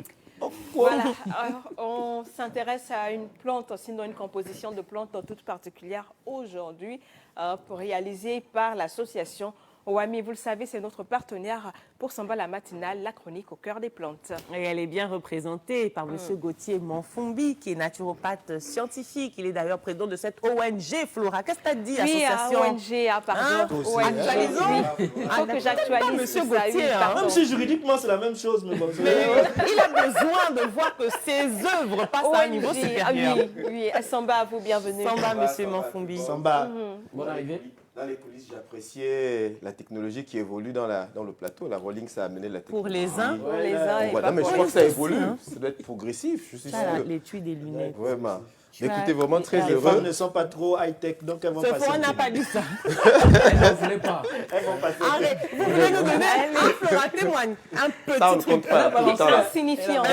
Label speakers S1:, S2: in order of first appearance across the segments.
S1: truc.
S2: Voilà, on s'intéresse à une plante, sinon une composition de plantes toute particulière aujourd'hui, réalisée par l'association OAMI. Vous le savez, c'est notre partenaire pour Samba la matinale, la chronique au cœur des plantes.
S3: Et elle est bien représentée par M. Gauthier Monfombi, qui est naturopathe scientifique. Il est d'ailleurs président de cette ONG Flora. Qu'est-ce que tu as dit,
S2: Oui,
S3: association
S2: ONG, pardon.
S3: Hein?
S2: ONG.
S3: Actualisons.
S2: Oui. Il faut que j'actualise
S3: Monsieur
S2: tout ça.
S3: Gauthier,
S2: pardon.
S1: Même si juridiquement c'est la même chose, mais bon.
S3: Mais il a besoin de voir que ses œuvres passent à un niveau supérieur.
S2: Oui, Samba, à vous, bienvenue.
S3: Samba, M. Monfombi.
S1: Samba.
S4: Bonne arrivée. Dans les coulisses, j'appréciais la technologie qui évolue dans le plateau. La rolling, ça a amené la technologie.
S3: Pour les uns,
S2: Pour les uns et
S4: Voilà,
S2: pas
S4: mais je
S2: pour
S4: crois
S2: les
S4: que ça
S2: autres.
S4: évolue.
S3: hein.
S4: Ça doit être progressif, je suis
S3: ça, là,
S4: sûr.
S3: l'étui des lunettes.
S4: Vraiment.
S3: Tu
S4: Écoutez,
S3: as-
S4: vraiment très
S1: Les femmes
S4: heureux.
S1: ne sont pas trop high-tech, donc elles vont
S3: Ce
S1: passer.
S3: fois, on n'a pas dit ça.
S4: Elle
S1: Elles vont passer.
S3: Arrête, vous voulez nous donner un Flora témoigne, un
S4: Ça, on
S3: petit
S4: ne compte
S3: truc.
S4: pas tout le temps là.
S2: Insignifiant.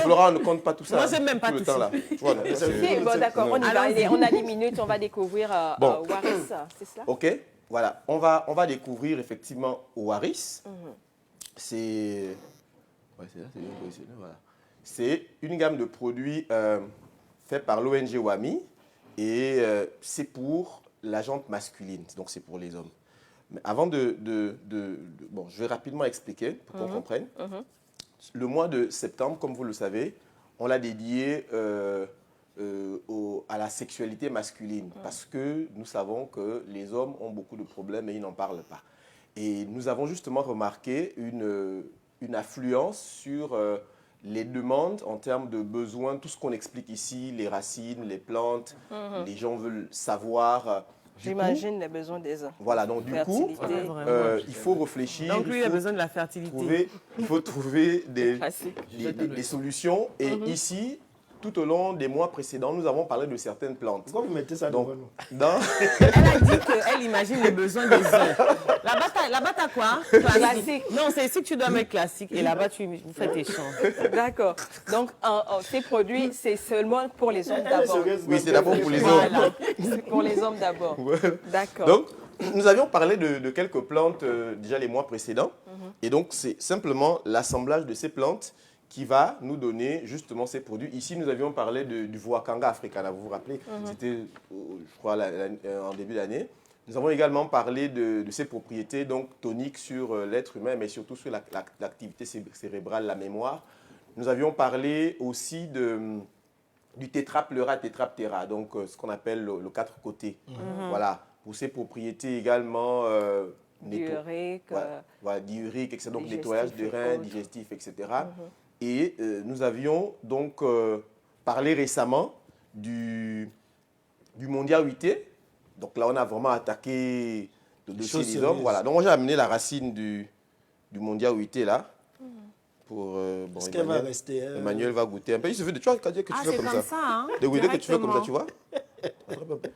S4: Flora, on ne compte pas tout ça.
S3: Moi, j'aime même pas
S4: tout le
S3: tout
S4: temps
S3: ça.
S4: là. Tu vois, non, c'est-
S2: Bon, d'accord, on y va.
S3: Allons-y.
S2: Allez, on a 10 minutes, on va découvrir
S4: Bon.
S2: Waris, c'est cela?
S4: Ok, voilà. On va découvrir effectivement Oaris. C'est ouais, c'est là, c'est bien positionné, voilà. C'est une gamme de produits faits par l'ONG WAMI et c'est pour la jante masculine, donc c'est pour les hommes. Mais avant bon, je vais rapidement expliquer pour qu'on comprenne. Le mois de septembre, comme vous le savez, on l'a dédié à la sexualité masculine parce que nous savons que les hommes ont beaucoup de problèmes et ils n'en parlent pas. Et nous avons justement remarqué une affluence sur les demandes en termes de besoins, tout ce qu'on explique ici, les racines, les plantes, les gens veulent savoir. Du coup,
S2: J'imagine les besoins des hommes.
S4: voilà, donc du coup,
S2: Fertilité.
S4: il faut réfléchir,
S3: Donc lui, il a
S4: il faut
S3: besoin de la fertilité.
S4: trouver des,
S2: Classique.
S4: des solutions. Et ici, tout au long des mois précédents, nous avons parlé de certaines plantes.
S1: Pourquoi vous mettez ça
S4: Donc,
S1: devant nous?
S4: dans,
S3: Elle a dit qu'elle imagine les besoins des hommes. Là-bas, t'as quoi?
S2: Classique.
S3: Non, c'est ici que tu dois mettre classique. Et là-bas, vous faites échange.
S2: D'accord. Donc, ces produits, c'est seulement pour les hommes
S1: Elle est
S2: d'abord.
S1: sérieuse,
S4: oui, c'est d'abord pour les hommes.
S3: Voilà.
S2: C'est pour les hommes d'abord. D'accord.
S4: Donc, nous avions parlé de quelques plantes déjà les mois précédents. Et donc, c'est simplement l'assemblage de ces plantes qui va nous donner justement ces produits. Ici, nous avions parlé du Voakanga africana, vous vous rappelez? C'était, je crois, en début d'année. Nous avons également parlé de ses propriétés donc toniques sur l'être humain, mais surtout sur l'activité cérébrale, la mémoire. Nous avions parlé aussi du tétrapleura tétraptera, donc ce qu'on appelle le quatre côtés. Voilà, pour ses propriétés également
S2: Diurétique,
S4: voilà, diurétique, etc. Donc
S2: digestif
S4: nettoyage de
S2: et
S4: reins,
S2: autres.
S4: digestif, etc. Et nous avions donc parlé récemment du Mondia 8T. Donc là, on a vraiment attaqué le dossier des hommes. Voilà. Donc moi, j'ai amené la racine du Mondia 8T là. Pour, bon,
S1: Est-ce qu'elle va rester
S4: Emmanuel va goûter un peu. Il suffit de, tu vois, que tu
S3: Ah,
S4: fais
S3: c'est
S4: comme
S3: comme
S4: ça.
S3: ça, hein?
S4: Dès que tu fais comme ça,
S3: Directement.
S4: tu vois.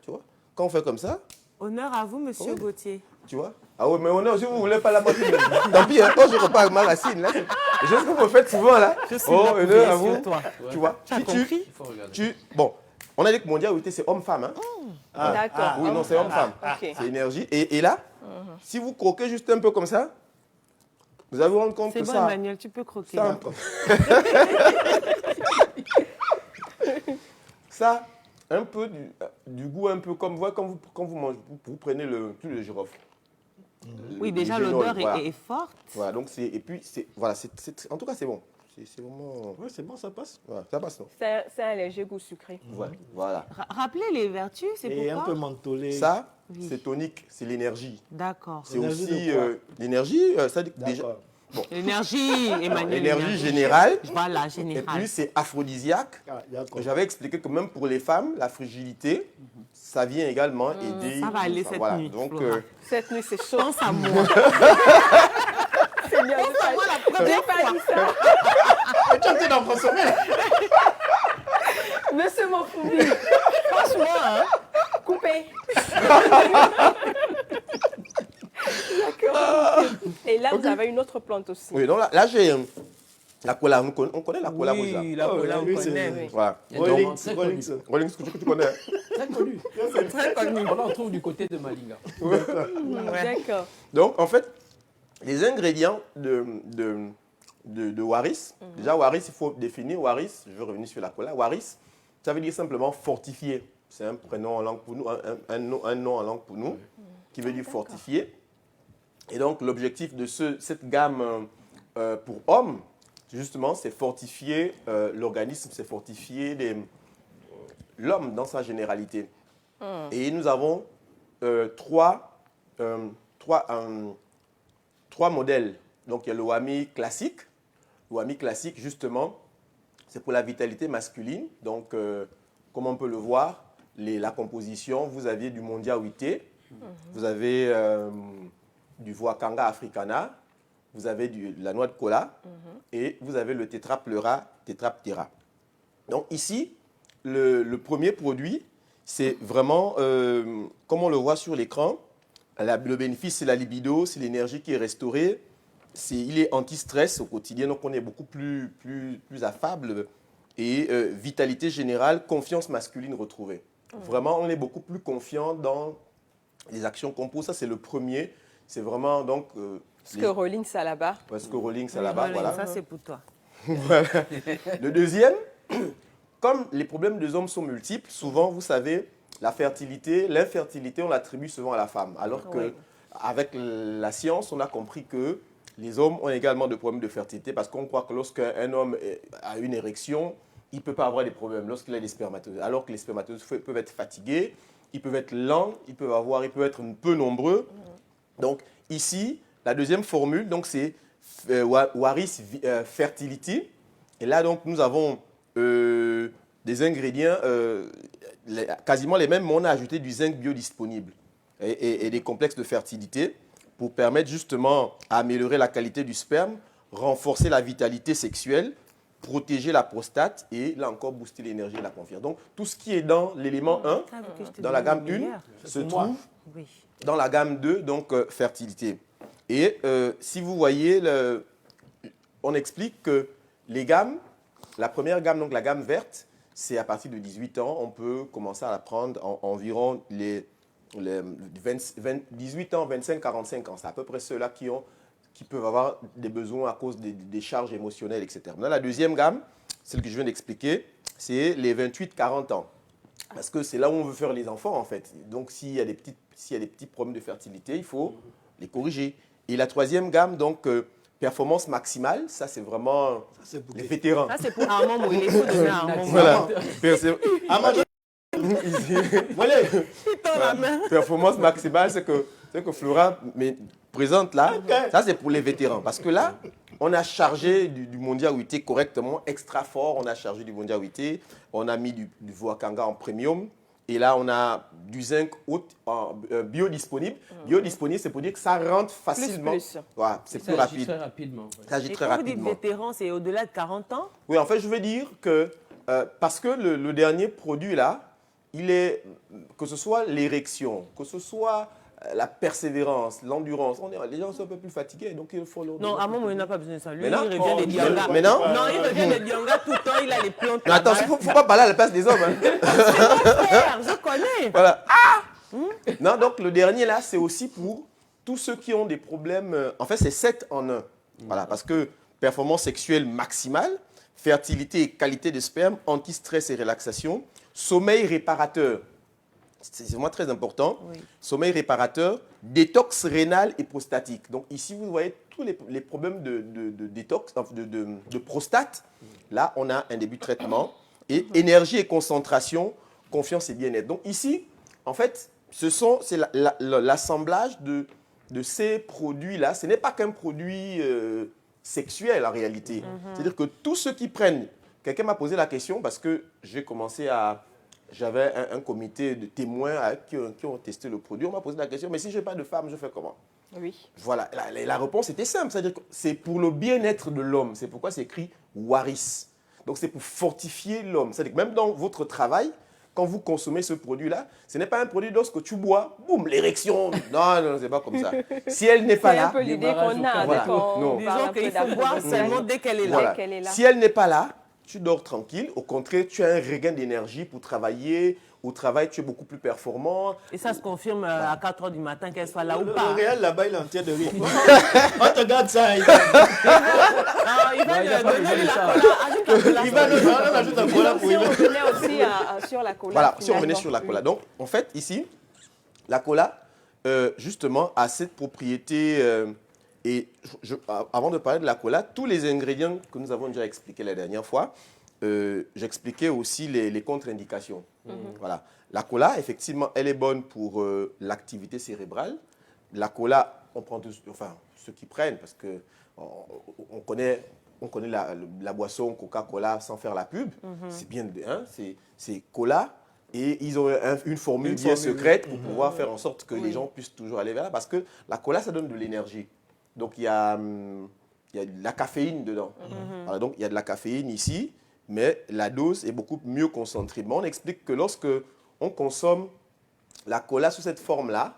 S4: Tu vois. Quand on fait comme ça,
S3: Honneur à vous, monsieur
S4: Oui.
S3: Gauthier.
S4: tu vois. Ah oui, mais on est, si vous ne voulez pas la moitié, tant pis, hein, quand je repars avec ma racine, là, c'est chose que vous faites souvent, là.
S3: Je suis
S4: Oh,
S3: là pour
S4: honneur à
S3: veiller
S4: vous.
S3: sur toi.
S4: Tu vois.
S3: Tu as
S4: Si
S3: compris?
S4: tu, bon, on a dit que Mondia 8T, c'est homme-femme. Hein.
S2: D'accord.
S4: Oui, non, c'est homme-femme.
S2: Ok.
S4: C'est énergie. Et là, si vous croquez juste un peu comme ça, vous allez vous rendre compte
S3: C'est
S4: que
S3: bon,
S4: ça...
S3: Emmanuel, tu peux croquer.
S4: Ça, ça, un peu du goût, un peu comme vous, quand vous mangez, vous prenez le girofle.
S3: Oui, déjà,
S4: le
S3: l'odeur
S4: voilà.
S3: est forte.
S4: Voilà, donc c'est, et puis, voilà, en tout cas, c'est bon. C'est vraiment,
S1: Oui, c'est bon, ça passe.
S4: voilà, ça passe, non?
S2: C'est un léger goût sucré.
S4: Voilà.
S3: Rappelez les vertus, c'est
S1: Et un peu
S3: pourquoi?
S1: mentholé.
S4: Ça,
S3: Oui.
S4: c'est tonique, c'est l'énergie.
S3: D'accord.
S4: C'est
S1: L'énergie
S4: aussi
S1: de quoi
S4: l'énergie, ça dit déjà,
S1: D'accord.
S3: L'énergie, Emmanuel.
S4: l'énergie générale.
S3: Voilà,
S4: Et
S3: générale.
S4: puis, c'est aphrodisiaque.
S1: Ah, d'accord.
S4: J'avais expliqué que même pour les femmes, la fragilité, ça vient également aider.
S3: Ça va aller cette
S4: voilà.
S3: nuit,
S4: Donc,
S3: Flora.
S2: Cette nuit, c'est chaud.
S3: Pense à moi.
S2: C'est bien.
S3: Pense à moi la première
S2: J'ai pas
S3: fois.
S2: dit ça.
S1: Mais tu es en train d'en consommer, là.
S2: Monsieur Monfoubi,
S3: Franchement, hein?
S2: coupez. D'accord. Et là, vous avez une autre plante aussi.
S4: oui, donc là j'ai la cola. On connaît la cola rouge.
S3: Oui, la
S1: Oh,
S3: cola, on
S1: oui, c'est-
S3: connaît.
S2: Oui.
S4: Voilà.
S1: Rollins, Rollins.
S4: Rollins, que tu connais.
S1: Très connu.
S3: C'est très connu.
S4: Oh,
S5: On en trouve du côté de Malinga.
S3: Ouais.
S2: D'accord.
S4: Donc, en fait, les ingrédients de de Waris. Déjà, Waris, il faut définir. Waris, je vais revenir sur la cola. Waris, ça veut dire simplement fortifier. C'est un prénom en langue pour nous, un nom en langue pour nous, qui veut dire fortifier. Et donc, l'objectif de cette gamme pour hommes, justement, c'est fortifier l'organisme, c'est fortifier l'homme dans sa généralité. Et nous avons trois modèles. Donc, il y a le Wami classique. Le Wami classique, justement, c'est pour la vitalité masculine. Donc, comme on peut le voir, la composition, vous aviez du Mondia Wité, vous avez du Voakanga africana, vous avez de la noix de cola et vous avez le tétrapleura, tétraptera. Donc, ici, le premier produit, c'est vraiment, comme on le voit sur l'écran, le bénéfice, c'est la libido, c'est l'énergie qui est restaurée. Il est anti-stress au quotidien, donc on est beaucoup plus affable. Et vitalité générale, confiance masculine retrouvée. Vraiment, on est beaucoup plus confiant dans les actions qu'on pose. Ça, c'est le premier. C'est vraiment donc...
S2: Ce que Rolling Salaba.
S4: Parce que Rolling Salaba, voilà.
S3: Ça, c'est pour toi.
S4: Voilà. Le deuxième, comme les problèmes des hommes sont multiples, souvent, vous savez, l'infertilité, on l'attribue souvent à la femme. Alors qu'avec la science, on a compris que les hommes ont également des problèmes de fertilité parce qu'on croit que lorsqu'un homme a une érection, il ne peut pas avoir des problèmes lorsqu'il a des spermatozoïdes. Alors que les spermatozoïdes peuvent être fatigués, ils peuvent être lents, ils peuvent être peu nombreux. Donc ici, la deuxième formule, c'est Waris Fertility. Et là, donc, nous avons des ingrédients quasiment les mêmes, mais on a ajouté du zinc biodisponible et des complexes de fertilité pour permettre justement à améliorer la qualité du sperme, renforcer la vitalité sexuelle, protéger la prostate et là encore booster l'énergie et la confiance. Donc tout ce qui est dans l'élément 1, dans la gamme 1, se trouve dans la gamme 2, donc fertilité. Et si vous voyez, on explique que les gammes, la première gamme, donc la gamme verte, c'est à partir de 18 ans, on peut commencer à la prendre environ les 18 ans, 25, 45 ans. C'est à peu près ceux-là qui peuvent avoir des besoins à cause des charges émotionnelles, etc. Dans la deuxième gamme, celle que je viens d'expliquer, c'est les 28-40 ans. Parce que c'est là où on veut faire les enfants, en fait. Donc, s'il y a des petits problèmes de fertilité, il faut les corriger. Et la troisième gamme, donc, performance maximale, ça, c'est vraiment les vétérans.
S3: Ça, c'est pour Armand, il faut donner à Armand.
S4: Voilà.
S1: Voilà.
S4: Performance maximale, c'est que Flora présente là.
S1: Okay.
S4: Ça, c'est pour les vétérans. Parce que là, on a chargé du Mondia Wité correctement, extra fort. On a chargé du Mondia Wité. On a mis du Voakanga en premium. Et là, on a du zinc biodisponible. Biodisponible, c'est pour dire que ça rentre facilement.
S2: Plus.
S4: Voilà, c'est plus rapide.
S5: Très rapidement.
S4: Ça agit
S3: Et
S4: très
S3: quand vous dites
S4: rapidement.
S3: vétéran, c'est au-delà de 40 ans?
S4: Oui, en fait, je veux dire que parce que le dernier produit là, il est, que ce soit l'érection, que ce soit la persévérance, l'endurance, les gens sont un peu plus fatigués, donc il faut leur...
S3: Non, Armand, il n'a pas besoin de ça. Lui,
S4: Mais
S3: il
S4: non.
S3: revient des Dianga.
S4: Mais non.
S3: Non, il revient des Dianga tout le temps, il a les plantes.
S4: Mais attends, il ne faut pas parler à la place des hommes. Hein.
S3: Frère, je connais.
S4: Voilà. Non, donc le dernier là, c'est aussi pour tous ceux qui ont des problèmes. En fait, c'est 7 en 1. Voilà, parce que performance sexuelle maximale, fertilité et qualité de sperme, anti-stress et relaxation, sommeil réparateur. C'est vraiment très important.
S3: Oui.
S4: Sommeil réparateur, détox rénal et prostatique. Donc ici, vous voyez tous les problèmes de détox, de prostate. Là, on a un début de traitement. Et énergie et concentration, confiance et bien-être. Donc ici, en fait, c'est l'assemblage de ces produits-là. Ce n'est pas qu'un produit sexuel en réalité. C'est-à-dire que tous ceux qui prennent... Quelqu'un m'a posé la question parce que j'ai commencé à... J'avais un comité de témoins qui ont testé le produit. On m'a posé la question, mais si je n'ai pas de femme, je fais comment?
S2: Oui.
S4: Voilà, la réponse était simple. C'est-à-dire que c'est pour le bien-être de l'homme. C'est pourquoi c'est écrit Waris. Donc c'est pour fortifier l'homme. C'est-à-dire que même dans votre travail, quand vous consommez ce produit-là, ce n'est pas un produit lorsque tu bois, boum, l'érection. Non, non, c'est pas comme ça. Si elle n'est pas
S2: C'est un
S4: là,
S2: peu l'idée qu'on a.
S4: Voilà.
S2: dès qu'on
S4: Non.
S2: parle
S3: Disons
S2: un peu
S3: qu'il faut boire
S2: d'approfondissement.
S3: seulement dès qu'elle est là.
S4: voilà.
S2: qu'elle est là.
S4: Si elle n'est pas là, tu dors tranquille. Au contraire, tu as un regain d'énergie pour travailler. Au travail, tu es beaucoup plus performant.
S3: Et ça se confirme à 4 h du matin, qu'elle soit là ou
S1: Le
S3: pas.
S1: Réal, là-bas, il est en train de rire. On te garde ça.
S3: Il va
S5: il a pas
S3: donner
S5: besoin de
S3: la
S5: ça.
S3: cola. Ajoute la cola.
S1: Il va nous ajouter un cola
S2: Donc,
S1: pour
S2: si
S1: il.
S2: on revenait aussi sur la cola.
S4: Voilà, si on revenait
S2: finalement.
S4: sur la cola.
S2: Oui.
S4: Donc, en fait, ici, la cola, justement, a cette propriété. Avant de parler de la cola, tous les ingrédients que nous avons déjà expliqués la dernière fois, j'expliquais aussi les contre-indications. Voilà. La cola, effectivement, elle est bonne pour l'activité cérébrale. La cola, on prend ceux qui prennent, parce que on connaît la boisson Coca-Cola sans faire la pub. C'est bien, hein, c'est cola. Et ils ont une formule bien secrète pour pouvoir faire en sorte que les gens puissent toujours aller vers là. Parce que la cola, ça donne de l'énergie. Donc, il y a de la caféine dedans. Voilà, donc, il y a de la caféine ici, mais la dose est beaucoup mieux concentrée. Mais on explique que lorsque on consomme la cola sous cette forme-là,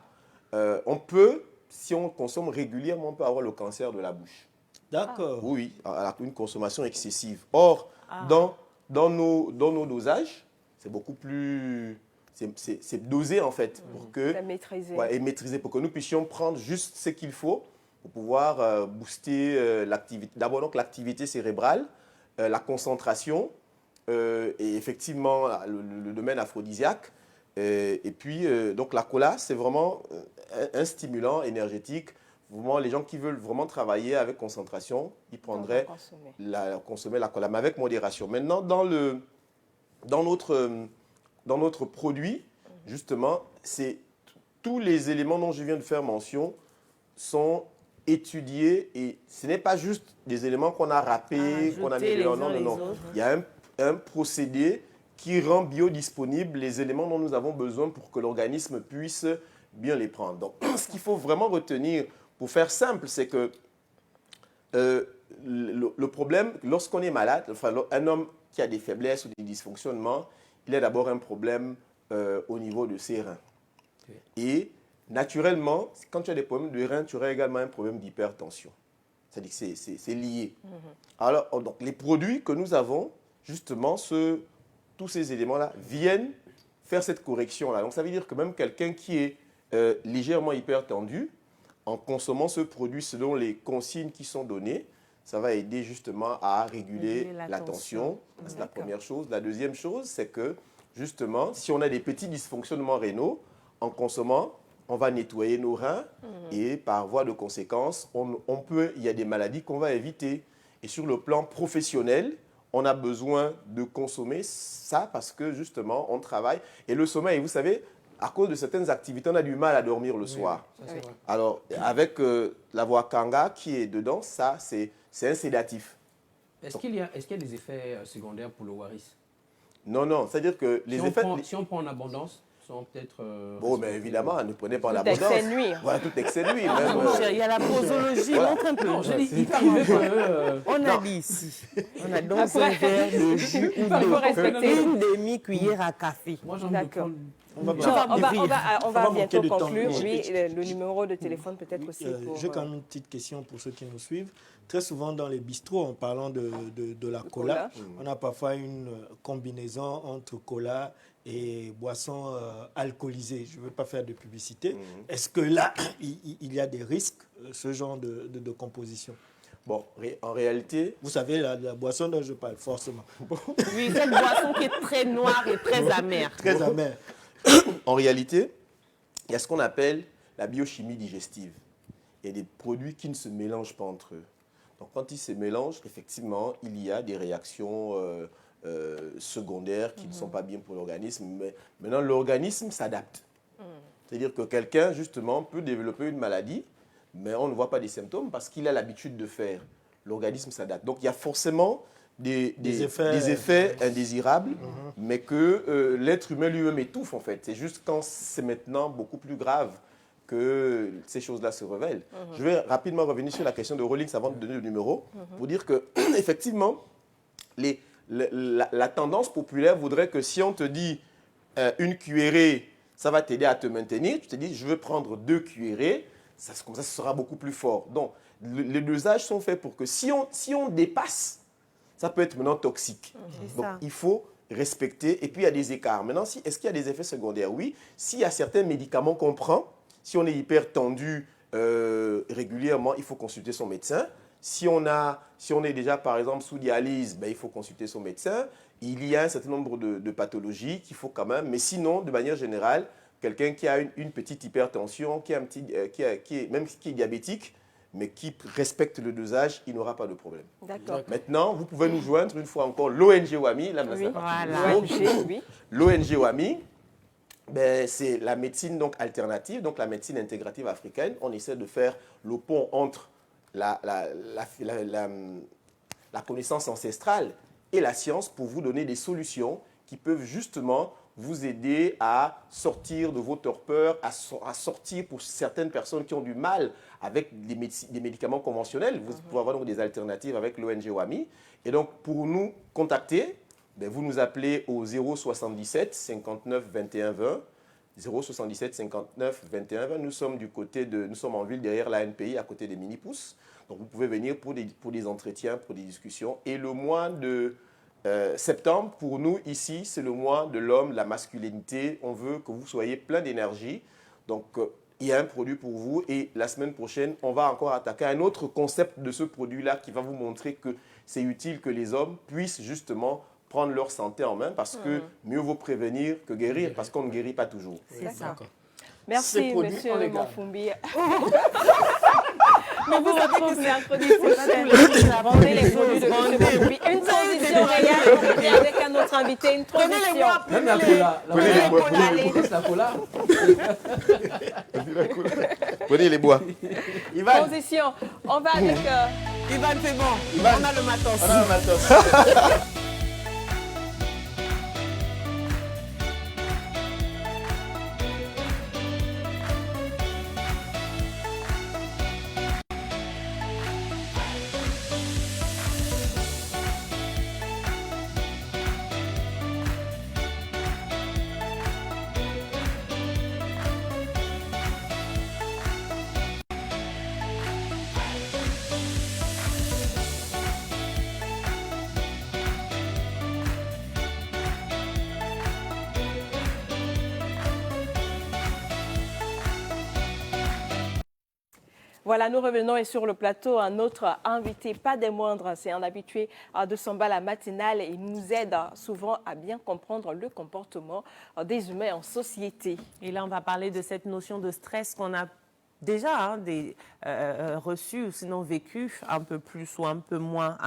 S4: on peut, si on consomme régulièrement, on peut avoir le cancer de la bouche.
S1: D'accord.
S4: Oui, une consommation excessive. Or, dans nos dosages, c'est beaucoup plus... C'est dosé, en fait, pour que...
S2: C'est maîtrisé.
S4: Ouais, et maîtrisé, pour que nous puissions prendre juste ce qu'il faut pour pouvoir booster l'activité. D'abord, donc, l'activité cérébrale, la concentration, et effectivement, le domaine aphrodisiaque. Et puis, donc, la cola, c'est vraiment un stimulant énergétique. Vraiment, les gens qui veulent vraiment travailler avec concentration, ils prendraient consommer la cola, mais avec modération. Maintenant, dans notre produit, justement, c'est tous les éléments dont je viens de faire mention sont étudiés et ce n'est pas juste des éléments qu'on a râpés, qu'on a mis dedans. Non, non, non. Il y a un procédé qui rend biodisponibles les éléments dont nous avons besoin pour que l'organisme puisse bien les prendre. Donc, ce qu'il faut vraiment retenir, pour faire simple, c'est que le problème, lorsqu'on est malade, enfin, un homme qui a des faiblesses ou des dysfonctionnements, il a d'abord un problème au niveau de ses reins.
S5: Okay.
S4: Et naturellement, quand tu as des problèmes de reins, tu auras également un problème d'hypertension. C'est-à-dire que c'est lié. Alors, donc, les produits que nous avons, justement, tous ces éléments-là viennent faire cette correction-là. Donc, ça veut dire que même quelqu'un qui est légèrement hypertendu, en consommant ce produit selon les consignes qui sont données, ça va aider justement à réguler la tension. C'est la première chose. La deuxième chose, c'est que justement, si on a des petits dysfonctionnements rénaux, en consommant, on va nettoyer nos reins et par voie de conséquence, il y a des maladies qu'on va éviter. Et sur le plan professionnel, on a besoin de consommer ça parce que justement, on travaille. Et le sommeil, vous savez, à cause de certaines activités, on a du mal à dormir le soir.
S5: Ça, c'est vrai.
S4: Alors, avec la wakanga qui est dedans, ça, c'est un sédatif.
S5: Est-ce qu'il y a des effets secondaires pour le waris?
S4: Non, non, c'est-à-dire que les effets...
S5: Si on prend en abondance, sont peut-être...
S4: bon, mais évidemment, ne prenez pas en
S2: Tout
S4: abondance.
S2: excès nuire.
S4: Voilà, tout excès nuire.
S3: Ah,
S4: même,
S3: mon cher, il y a la posologie,
S4: Voilà.
S3: montre un peu.
S5: Non, je dis, il peut arriver que...
S3: On a dit ici, on a donc
S2: Après-
S3: un verre de jus ou
S2: Il faut
S3: d'eau,
S2: respecter.
S3: une demi-cuillère à café.
S5: Moi, j'ai envie de
S2: D'accord.
S5: prendre...
S1: On va
S2: Bon,
S1: bien.
S2: on va
S1: manquer
S2: bientôt
S1: de temps.
S2: conclure.
S1: Oui.
S2: Oui, le numéro de téléphone peut-être aussi. Pour,
S1: J'ai quand même une petite question pour ceux qui nous suivent. Très souvent dans les bistrots, en parlant de la cola, on a parfois une combinaison entre cola et boissons alcoolisées. Je ne veux pas faire de publicité. Est-ce que là, il y a des risques, ce genre de composition?
S4: Bon, en réalité,
S1: Vous savez, la boisson dont je parle, forcément.
S3: Oui, cette boisson qui est très noire et très amère.
S1: Très amère.
S4: en réalité, il y a ce qu'on appelle la biochimie digestive. Il y a des produits qui ne se mélangent pas entre eux. Donc, quand ils se mélangent, effectivement, il y a des réactions secondaires qui ne sont pas bien pour l'organisme. Mais maintenant, l'organisme s'adapte. C'est-à-dire que quelqu'un, justement, peut développer une maladie, mais on ne voit pas des symptômes parce qu'il a l'habitude de faire. L'organisme s'adapte. Donc, il y a forcément des effets indésirables, mais que l'être humain lui-même étouffe, en fait. C'est juste quand c'est maintenant beaucoup plus grave que ces choses-là se révèlent. Je vais rapidement revenir sur la question de Rollins avant de donner le numéro, pour dire que, effectivement, la tendance populaire voudrait que si on te dit une cuillerée, ça va t'aider à te maintenir, tu te dis, je veux prendre 2 cuillerées, comme ça, ce sera beaucoup plus fort. Donc, les dosages sont faits pour que si on dépasse ça peut être maintenant toxique. Donc, il faut respecter. Et puis, il y a des écarts. Maintenant, est-ce qu'il y a des effets secondaires? Oui. S'il y a certains médicaments qu'on prend, si on est hyper tendu régulièrement, il faut consulter son médecin. Si on est déjà, par exemple, sous dialyse, ben, il faut consulter son médecin. Il y a un certain nombre de pathologies qu'il faut quand même. Mais sinon, de manière générale, quelqu'un qui a une petite hypertension, qui est diabétique, mais qui respecte le dosage, il n'aura pas de problème.
S2: D'accord.
S4: Maintenant, vous pouvez nous joindre une fois encore l'ONG WAMI.
S2: Oui.
S3: Voilà.
S4: L'ONG WAMI, ben, c'est la médecine donc alternative, donc la médecine intégrative africaine. On essaie de faire le pont entre la connaissance ancestrale et la science pour vous donner des solutions qui peuvent justement vous aider à sortir de vos torpeurs, à sortir pour certaines personnes qui ont du mal avec des médicaments conventionnels. Vous pouvez avoir donc des alternatives avec l'ONG WAMI. Et donc, pour nous contacter, ben, vous nous appelez au 077 59 21 20. 077 59 21 20. Nous sommes en ville derrière la NPI, à côté des mini-pousses. Donc, vous pouvez venir pour des entretiens, pour des discussions. Et le mois de septembre, pour nous, ici, c'est le mois de l'homme, de la masculinité. On veut que vous soyez plein d'énergie. Donc, il y a un produit pour vous. Et la semaine prochaine, on va encore attaquer un autre concept de ce produit-là qui va vous montrer que c'est utile que les hommes puissent justement prendre leur santé en main parce que mieux vaut prévenir que guérir parce qu'on ne guérit pas toujours.
S3: C'est ça.
S2: Merci,
S5: produits, on les
S2: monsieur
S5: garde.
S2: Monfumbi. On vous retrouve mercredi prochain. Vendez les produits de monsieur Monfumbi. Une transition réelle. On revient avec un autre invité. Une transition.
S5: Même la cola.
S4: Prenez les bois.
S5: Laisse la cola.
S4: Prenez les bois. Ivan,
S2: Transition. On va avec...
S3: Ivan, c'est bon. On a le matos.
S4: on a un matos.
S2: Voilà, nous revenons et sur le plateau, un autre invité, pas des moindres, c'est un habitué de Samba la matinale et il nous aide souvent à bien comprendre le comportement des humains en société.
S3: Et là, on va parler de cette notion de stress qu'on a déjà reçue ou sinon vécue un peu plus ou un peu moins.